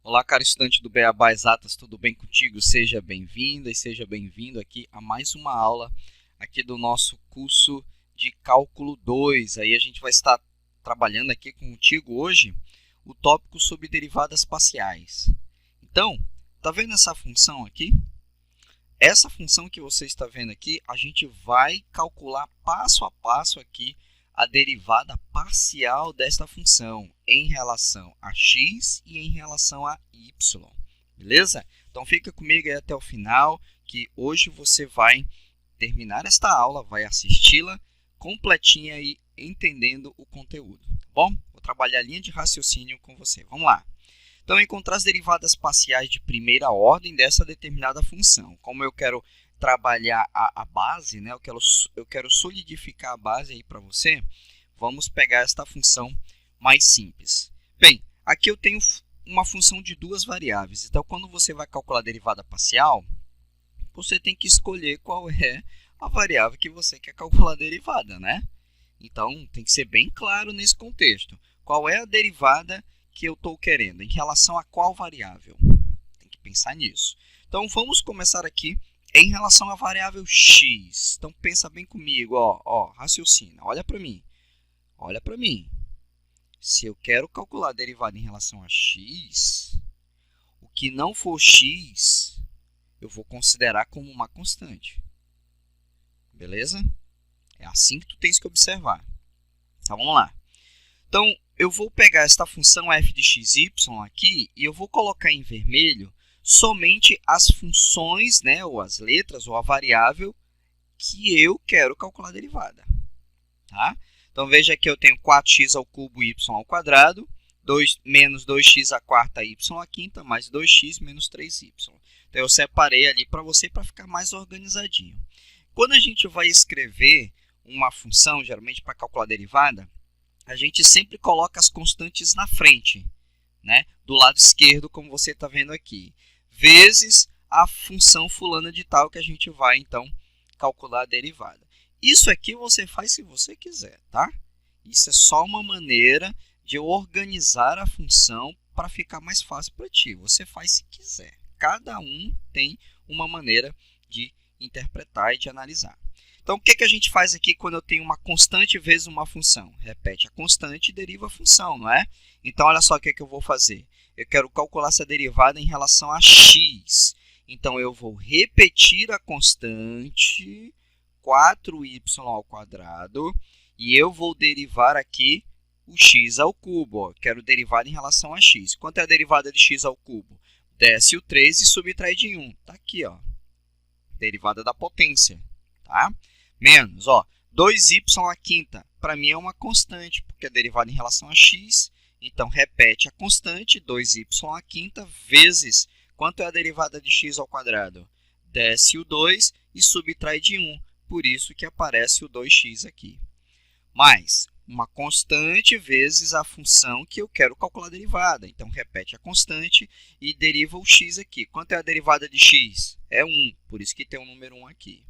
Olá, caro estudante do Beabá Exatas, tudo bem contigo? Seja bem-vinda e seja bem-vindo aqui a mais uma aula aqui do nosso curso de Cálculo 2. Aí a gente vai estar trabalhando aqui contigo hoje o tópico sobre derivadas parciais. Então, tá vendo essa função aqui? Essa função que você está vendo aqui, a gente vai calcular passo a passo aqui a derivada parcial desta função em relação a x e em relação a y, beleza? Então, fica comigo aí até o final, que hoje você vai terminar esta aula, vai assisti-la completinha e entendendo o conteúdo, tá bom? Vou trabalhar a linha de raciocínio com você. Vamos lá. Então, encontrar as derivadas parciais de primeira ordem dessa determinada função. Como eu quero trabalhar a base, né? eu quero solidificar a base aí para você, vamos pegar esta função mais simples. Bem, aqui eu tenho uma função de duas variáveis. Então, quando você vai calcular a derivada parcial, você tem que escolher qual é a variável que você quer calcular a derivada, né? Então, tem que ser bem claro nesse contexto. Qual é a derivada que eu estou querendo? Em relação a qual variável? Tem que pensar nisso. Então, vamos começar aqui em relação à variável x. Então, pensa bem comigo, raciocina. Olha para mim. Olha para mim. Se eu quero calcular a derivada em relação a x, o que não for x, eu vou considerar como uma constante. Beleza? É assim que tu tens que observar. Então, vamos lá. Então, eu vou pegar esta função f de xy aqui e eu vou colocar em vermelho somente as funções, né, ou as letras, ou a variável que eu quero calcular a derivada. Tá? Então, veja que eu tenho 4x ao cubo y ao quadrado, menos 2x à quarta y à quinta, mais 2x menos 3y. Então, eu separei ali para você para ficar mais organizadinho. Quando a gente vai escrever uma função, geralmente para calcular a derivada, a gente sempre coloca as constantes na frente, né? Do lado esquerdo, como você está vendo aqui, vezes a função fulana de tal que a gente vai, então, calcular a derivada. Isso aqui você faz se você quiser, tá? Isso é só uma maneira de organizar a função para ficar mais fácil para ti. Você faz se quiser. Cada um tem uma maneira de interpretar e de analisar. Então, o que a gente faz aqui quando eu tenho uma constante vezes uma função? Repete a constante e deriva a função, não é? Então, olha só o que eu vou fazer. Eu quero calcular essa derivada em relação a x. Então, eu vou repetir a constante 4y ao quadrado e eu vou derivar aqui o x ao cubo. Ó. Quero derivar em relação a x. Quanto é a derivada de x ao cubo? Desce o 3 e subtrai de 1. Está aqui, ó. Derivada da potência. Tá? Menos, 2y à quinta. Para mim é uma constante, porque é derivada em relação a x. Então, repete a constante, 2y à quinta, vezes, quanto é a derivada de x ao quadrado? Desce o 2 e subtrai de 1. Por isso que aparece o 2x aqui. Mais uma constante vezes a função que eu quero calcular a derivada. Então, repete a constante e deriva o x aqui. Quanto é a derivada de x? É 1, por isso que tem o número 1 aqui.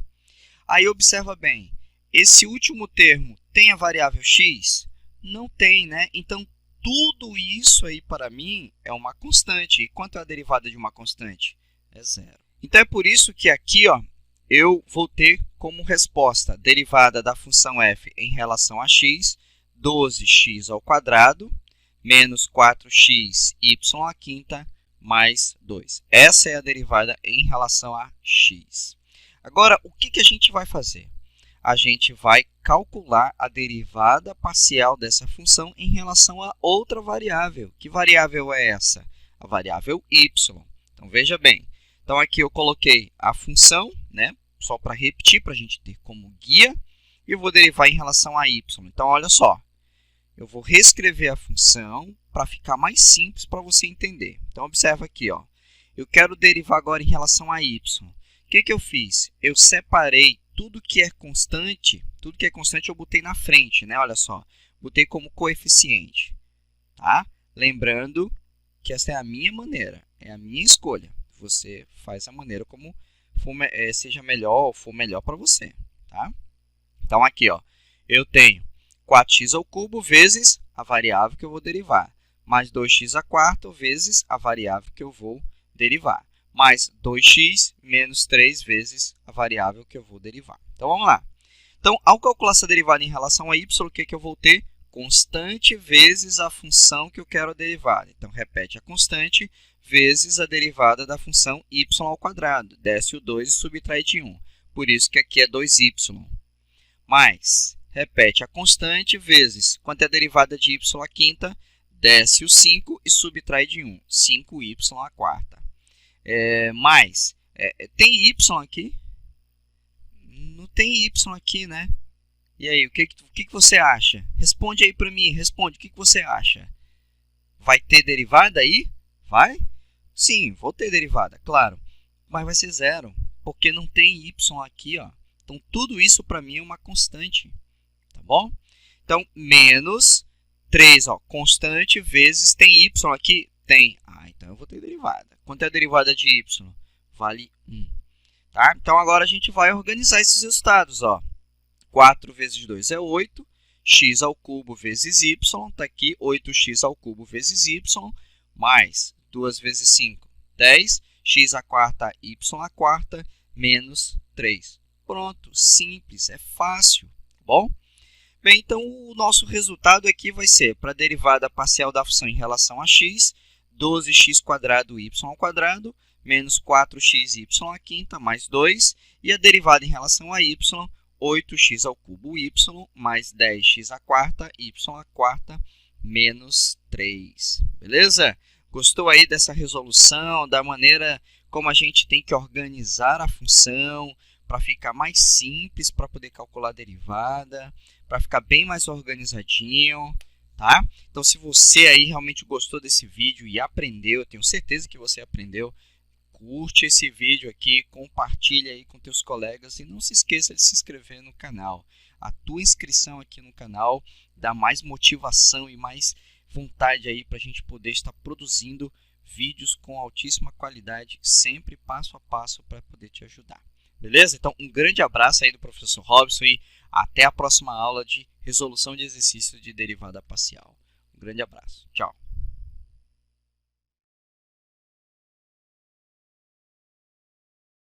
Aí, observa bem, esse último termo tem a variável x? Não tem, né? Então, tudo isso aí para mim é uma constante. E quanto é a derivada de uma constante? É 0. Então, é por isso que aqui, eu vou ter como resposta derivada da função f em relação a x, 12x ao quadrado, menos 4x y à quinta, mais 2. Essa é a derivada em relação a x. Agora, o que a gente vai fazer? A gente vai calcular a derivada parcial dessa função em relação a outra variável. Que variável é essa? A variável y. Então, veja bem. Então, aqui eu coloquei a função, né? Só para repetir, para a gente ter como guia. E eu vou derivar em relação a y. Então, olha só. Eu vou reescrever a função para ficar mais simples para você entender. Então, observa aqui. Eu quero derivar agora em relação a y. O que eu fiz? Eu separei tudo que é constante eu botei na frente, né? Olha só, botei como coeficiente, tá? Lembrando que essa é a minha maneira, é a minha escolha. Você faz a maneira como seja melhor ou for melhor para você, tá? Então, aqui, eu tenho 4x ao cubo vezes a variável que eu vou derivar. mais 2x à quarta vezes a variável que eu vou derivar, mais 2x menos 3 vezes a variável que eu vou derivar. Então, vamos lá. Então, ao calcular essa derivada em relação a y, o que eu vou ter? Constante vezes a função que eu quero derivar. Então, repete a constante vezes a derivada da função y ao quadrado. Desce o 2 e subtrai de 1. Por isso que aqui é 2y. Mais, repete a constante vezes, quanto é a derivada de y à quinta? Desce o 5 e subtrai de 1. 5y à quarta. Mais, tem y aqui? Não tem y aqui, né? E aí, o que você acha? Responde aí para mim, responde, o que você acha? Vai ter derivada aí? Vai? Sim, vou ter derivada, claro. Mas vai ser zero, porque não tem y aqui, ó. Então, tudo isso para mim é uma constante, tá bom? Então, menos 3, ó, constante, vezes, tem y aqui? Tem. Ah, então eu vou ter derivada. Quanto é a derivada de y? Vale 1. Tá? Então, agora a gente vai organizar esses resultados, ó. 4 vezes 2 é 8, x ao cubo vezes y, está aqui 8x ao cubo vezes y, mais 2 vezes 5, 10, x à quarta, y à quarta, menos 3. Pronto, simples, é fácil, tá bom? Bem, então o nosso resultado aqui vai ser, para a derivada parcial da função em relação a x, 12x² y ao quadrado, menos 4xy à quinta, mais 2, e a derivada em relação a y, 8x ao cubo y, mais 10x à quarta, y à quarta, menos 3. Beleza? Gostou aí dessa resolução, da maneira como a gente tem que organizar a função, para ficar mais simples, para poder calcular a derivada, para ficar bem mais organizadinho, tá? Então, se você aí realmente gostou desse vídeo e aprendeu, eu tenho certeza que você aprendeu, curte esse vídeo aqui, compartilha aí com teus colegas e não se esqueça de se inscrever no canal. A tua inscrição aqui no canal dá mais motivação e mais vontade aí para a gente poder estar produzindo vídeos com altíssima qualidade, sempre passo a passo para poder te ajudar. Beleza? Então, um grande abraço aí do professor Robson e até a próxima aula de resolução de exercícios de derivada parcial. Um grande abraço. Tchau.